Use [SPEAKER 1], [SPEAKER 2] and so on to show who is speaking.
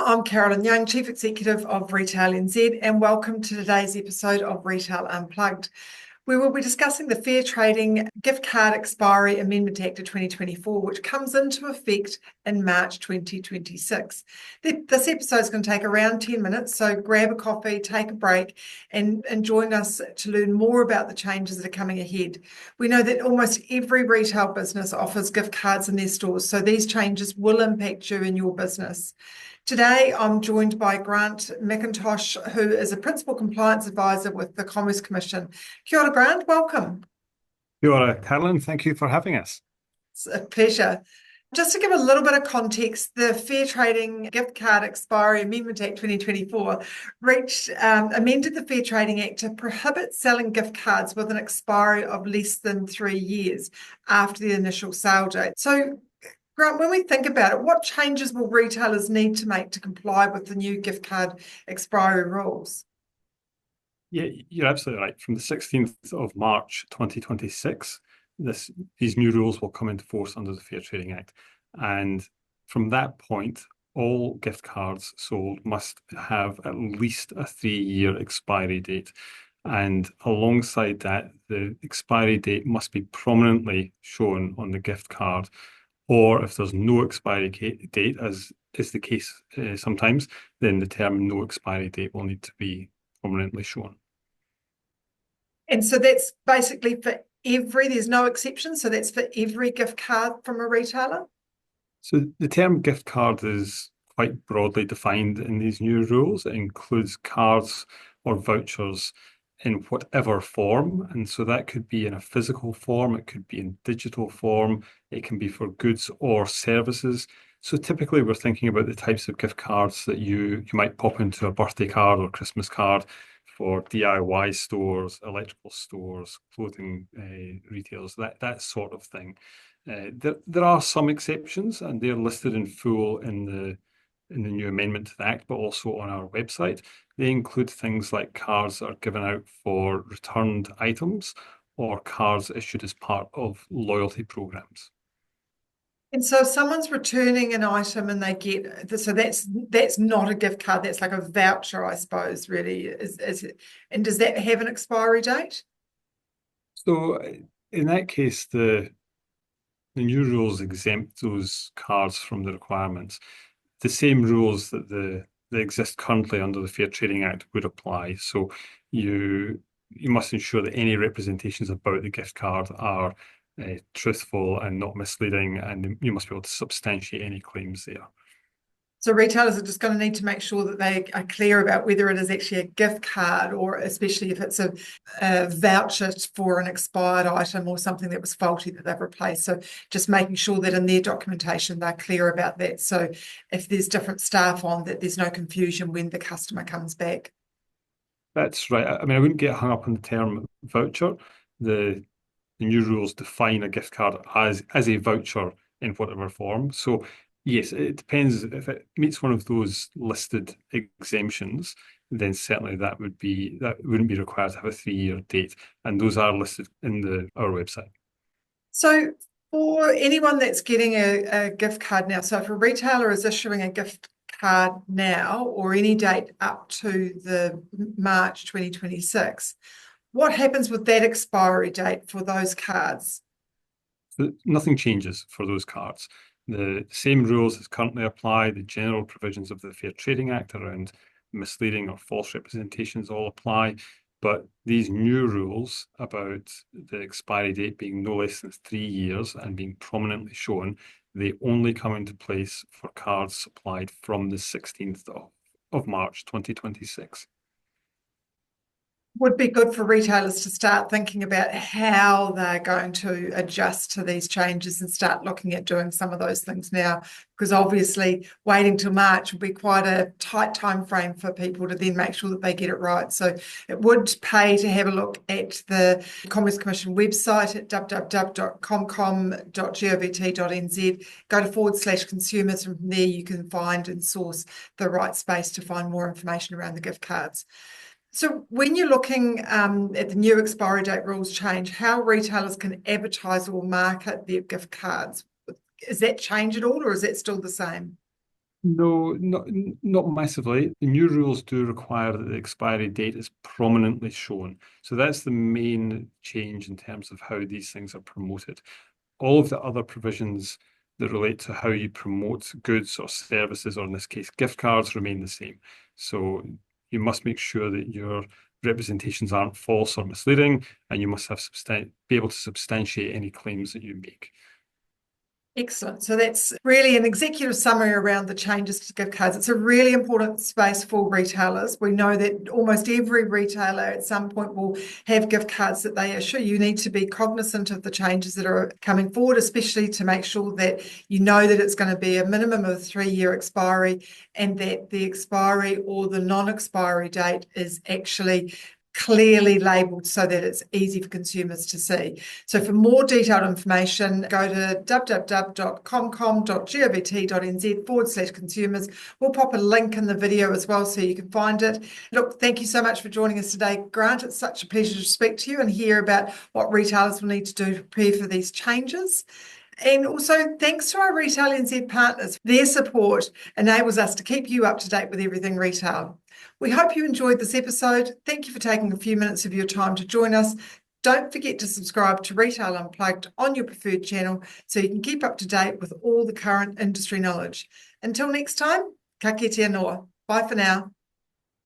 [SPEAKER 1] I'm Carolyn Young, Chief Executive of Retail NZ, and welcome to today's episode of Retail Unplugged. We will be discussing the Fair Trading Gift Card Expiry Amendment Act of 2024, which comes into effect in March 2026. This episode is going to take around 10 minutes, so grab a coffee, take a break, and join us to learn more about the changes that are coming ahead. We know that almost every retail business offers gift cards in their stores, so these changes will impact you and your business. Today, I'm joined by Grant McIntosh, who is a Principal Compliance Advisor with the Commerce Commission. Kia ora, Grant, welcome.
[SPEAKER 2] Kia ora, Carolyn. Thank you for having us.
[SPEAKER 1] It's a pleasure. Just to give a little bit of context, the Fair Trading Gift Card Expiry Amendment Act 2024 amended the Fair Trading Act to prohibit selling gift cards with an expiry of less than 3 years after the initial sale date. So, Grant, when we think about it, what changes will retailers need to make to comply with the new gift card expiry rules?
[SPEAKER 2] Yeah, you're absolutely right. From the 16th of March 2026, these new rules will come into force under the Fair Trading Act. And from that point, all gift cards sold must have at least a 3-year expiry date. And alongside that, the expiry date must be prominently shown on the gift card. Or if there's no expiry date, as is the case sometimes, then the term no expiry date will need to be prominently shown.
[SPEAKER 1] And so that's basically there's no exception, so that's for every gift card from a retailer?
[SPEAKER 2] So the term gift card is quite broadly defined in these new rules. It includes cards or vouchers in whatever form. And so that could be in a physical form, it could be in digital form, it can be for goods or services. So typically we're thinking about the types of gift cards that you might pop into a birthday card or Christmas card for DIY stores, electrical stores, clothing retailers, that sort of thing. There are some exceptions, and they're listed in full in the new amendment to the Act, but also on our website. They include things like cards that are given out for returned items or cards issued as part of loyalty programs.
[SPEAKER 1] And so if someone's returning an item and they so that's not a gift card, that's like a voucher, I suppose, really. Is it, and does that have an expiry date?
[SPEAKER 2] So in that case, the new rules exempt those cards from the requirements. The same rules that exist currently under the Fair Trading Act would apply. So you must ensure that any representations about the gift card are truthful and not misleading, and you must be able to substantiate any claims there.
[SPEAKER 1] So retailers are just going to need to make sure that they are clear about whether it is actually a gift card, or especially if it's a voucher for an expired item or something that was faulty that they've replaced. So just making sure that in their documentation they're clear about that. So if there's different staff on, that there's no confusion when the customer comes back.
[SPEAKER 2] That's right. I mean, I wouldn't get hung up on the term voucher. The new rules define a gift card as a voucher in whatever form. So yes, it depends. If it meets one of those listed exemptions, then certainly that wouldn't be required to have a 3-year date, and those are listed in our website.
[SPEAKER 1] So for anyone that's getting a gift card now, so if a retailer is issuing a gift card now or any date up to the March 2026, what happens with that expiry date for those cards?
[SPEAKER 2] So nothing changes for those cards. The same rules as currently apply, the general provisions of the Fair Trading Act around misleading or false representations all apply, but these new rules about the expiry date being no less than 3 years and being prominently shown, they only come into place for cards supplied from the 16th of March 2026.
[SPEAKER 1] Would be good for retailers to start thinking about how they're going to adjust to these changes and start looking at doing some of those things now, because obviously waiting till March will be quite a tight time frame for people to then make sure that they get it right. So it would pay to have a look at the Commerce Commission website at www.comcom.govt.nz. Go to /consumers. From there you can find and source the right space to find more information around the gift cards. So when you're looking at the new expiry date rules change, how retailers can advertise or market their gift cards, is that change at all, or is that still the same?
[SPEAKER 2] No, not massively. The new rules do require that the expiry date is prominently shown. So that's the main change in terms of how these things are promoted. All of the other provisions that relate to how you promote goods or services, or in this case, gift cards, remain the same. So you must make sure that your representations aren't false or misleading, and you must have be able to substantiate any claims that you make.
[SPEAKER 1] Excellent. So that's really an executive summary around the changes to gift cards. It's a really important space for retailers. We know that almost every retailer at some point will have gift cards that they issue. You need to be cognizant of the changes that are coming forward, especially to make sure that you know that it's going to be a minimum of 3-year expiry, and that the expiry or the non-expiry date is actually clearly labelled so that it's easy for consumers to see. So for more detailed information, go to www.comcom.govt.nz/consumers. We'll pop a link in the video as well so you can find it. Look, thank you so much for joining us today, Grant. It's such a pleasure to speak to you and hear about what retailers will need to do to prepare for these changes. And also, thanks to our Retail NZ partners. Their support enables us to keep you up to date with everything retail. We hope you enjoyed this episode. Thank you for taking a few minutes of your time to join us. Don't forget to subscribe to Retail Unplugged on your preferred channel so you can keep up to date with all the current industry knowledge. Until next time, ka kite noa. Bye for now.